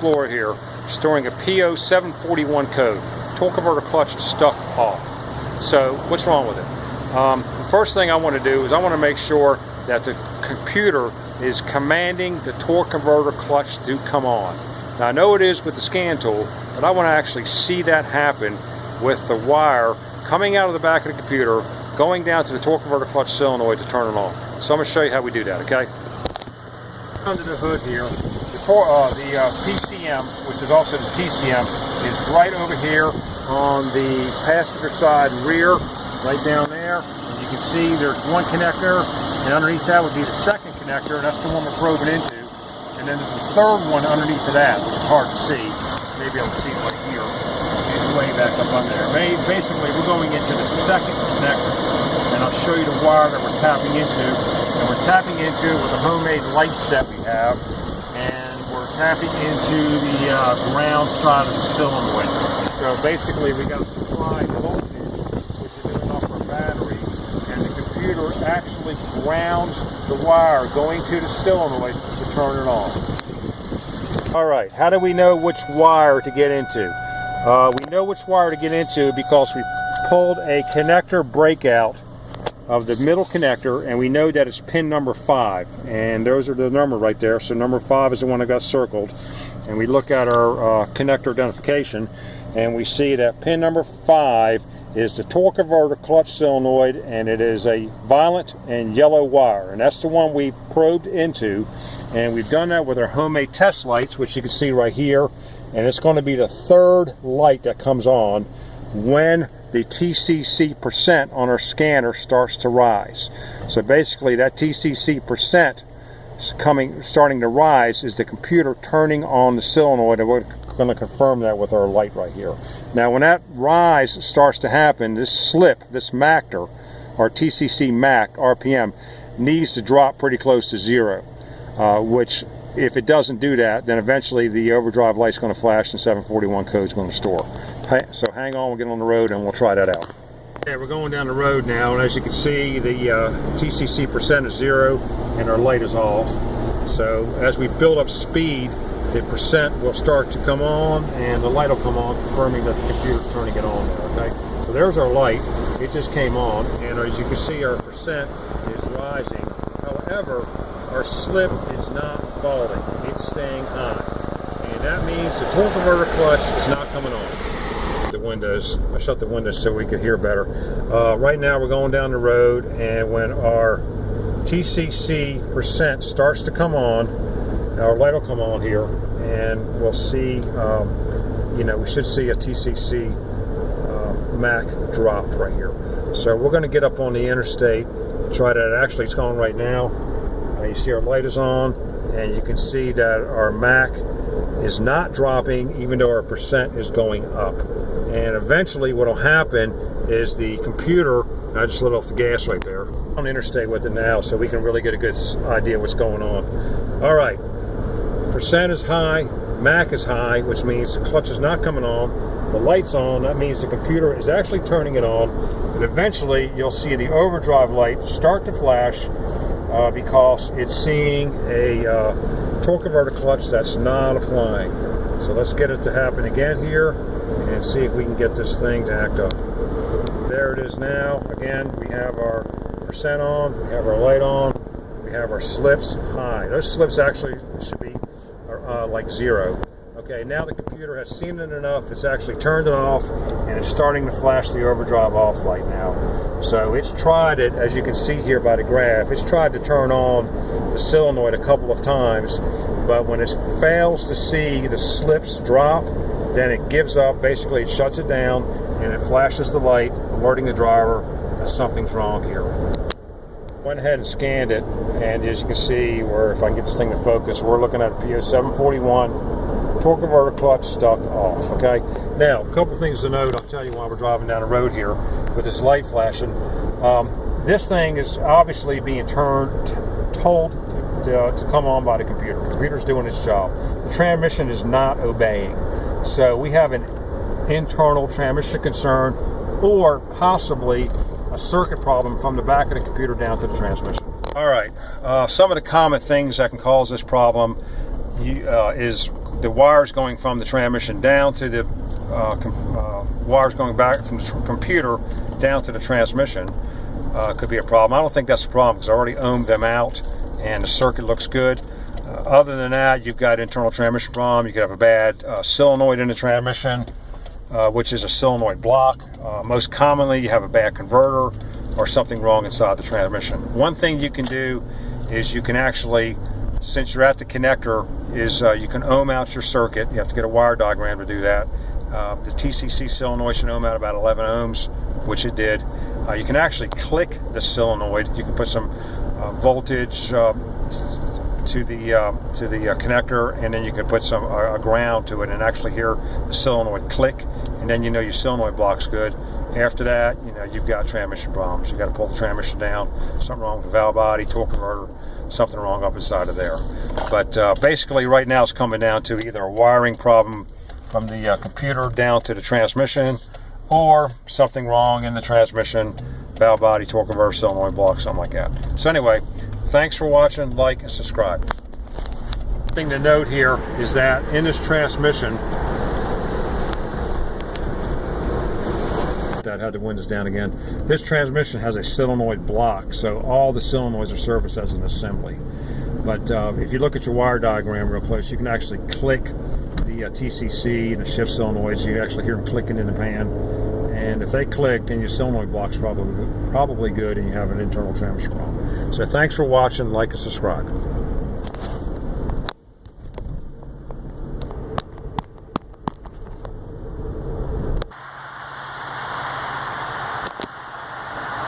Explorer here, storing a P0741 code. Torque converter clutch stuck off. So what's wrong with it? The first thing I want to do is I want to make sure that the computer is commanding the torque converter clutch to come on. Now I know it is with the scan tool, but I want to actually see that happen with the wire coming out of the back of the computer, going down to the torque converter clutch solenoid to turn it on. So I'm going to show you how we do that, okay? Under the hood here, the PCM, which is also the TCM, is right over here on the passenger side and rear, right down there. As you can see, there's one connector, and underneath that would be the second connector, and that's the one we're probing into. And then there's a third one underneath of that, which is hard to see. Maybe I'll see it right here. It's way back up under there. Basically, we're going into the second connector, and I'll show you the wire that we're tapping into. And we're tapping into it with a homemade light set we have, and we're tapping into the ground side of the solenoid. So basically, we got supply voltage, which is enough for a battery, and the computer actually grounds the wire going to the solenoid to turn it on. All right, how do we know which wire to get into? We know which wire to get into because we pulled a connector breakout of the middle connector, and we know that it's pin number 5, and those are the number right there. So number 5 is the one that got circled, and we look at our connector identification, and we see that pin number 5 is the torque converter clutch solenoid, and it is a violet and yellow wire, and that's the one we probed into. And we've done that with our homemade test lights, which you can see right here, and it's going to be the third light that comes on when the TCC percent on our scanner starts to rise. So basically that TCC percent starting to rise is the computer turning on the solenoid, and we're going to confirm that with our light right here. Now when that rise starts to happen, this slip, this MACtor, or TCC MAC RPM, needs to drop pretty close to 0, which if it doesn't do that, then eventually the overdrive light's going to flash and 741 code's going to store. So hang on, we'll get on the road and we'll try that out. Okay, we're going down the road now, and as you can see, the TCC percent is 0 and our light is off. So as we build up speed, the percent will start to come on and the light will come on, confirming that the computer's turning it on there, okay? So there's our light. It just came on, and as you can see, our percent is rising. However, our slip is not falling. It's staying high. And that means the torque converter clutch is not coming on. The windows. I shut the windows so we could hear better. Right now we're going down the road, and when our TCC percent starts to come on, our light will come on here, and we'll see, we should see a TCC MAC drop right here. So we're going to get up on the interstate, try that. Actually, it's going right now. You see our light is on, and you can see that our MAC is not dropping even though our percent is going up. And eventually what will happen is the computer, I just let off the gas right there, I'm on the interstate with it now so we can really get a good idea what's going on. All right, percent is high, MAC is high, which means the clutch is not coming on, the light's on, that means the computer is actually turning it on, and eventually you'll see the overdrive light start to flash because it's seeing a torque converter clutch that's not applying. So let's get it to happen again here and see if we can get this thing to act up. There it is now. Again, we have our percent on, we have our light on, we have our slips high. Those slips actually should be like 0. Okay, now the computer has seen it enough, it's actually turned it off, and it's starting to flash the overdrive off light now. So it's tried it, as you can see here by the graph, it's tried to turn on the solenoid a couple of times, but when it fails to see the slips drop, then it gives up. Basically, it shuts it down, and it flashes the light, alerting the driver that something's wrong here. Went ahead and scanned it, and as you can see, if I can get this thing to focus, we're looking at a P0741 torque converter clutch stuck off. Okay, now a couple things to note. I'll tell you while we're driving down the road here with this light flashing. This thing is obviously being told to come on by the computer. The computer's doing its job. The transmission is not obeying. So we have an internal transmission concern, or possibly a circuit problem from the back of the computer down to the transmission. All right, some of the common things that can cause this problem is the wires going from the transmission down to the wires going back from the computer down to the transmission could be a problem. I don't think that's a problem because I already ohmed them out and the circuit looks good. Other than that, you've got internal transmission problem. You could have a bad solenoid in the transmission, which is a solenoid block. Most commonly, you have a bad converter or something wrong inside the transmission. One thing you can do is you can actually, since you're at the connector, is you can ohm out your circuit. You have to get a wire diagram to do that. The TCC solenoid should ohm out about 11 ohms, which it did. You can actually click the solenoid. You can put some voltage to the connector, and then you can put some a ground to it and actually hear the solenoid click, and then you know your solenoid block's good. After that, you know you've got transmission problems. You got to pull the transmission down. Something wrong with the valve body, torque converter, something wrong up inside of there. But basically, right now it's coming down to either a wiring problem from the computer down to the transmission, or something wrong in the transmission, valve body, torque converter, solenoid block, something like that. So anyway, thanks for watching, like and subscribe. Thing to note here is that in this transmission, that had the windows down again. This transmission has a solenoid block, so all the solenoids are serviced as an assembly. But if you look at your wire diagram real close, you can actually click the TCC and the shift solenoids. You can actually hear them clicking in the pan. And if they click, then your solenoid block's probably good and you have an internal transmission problem. So thanks for watching, like and subscribe.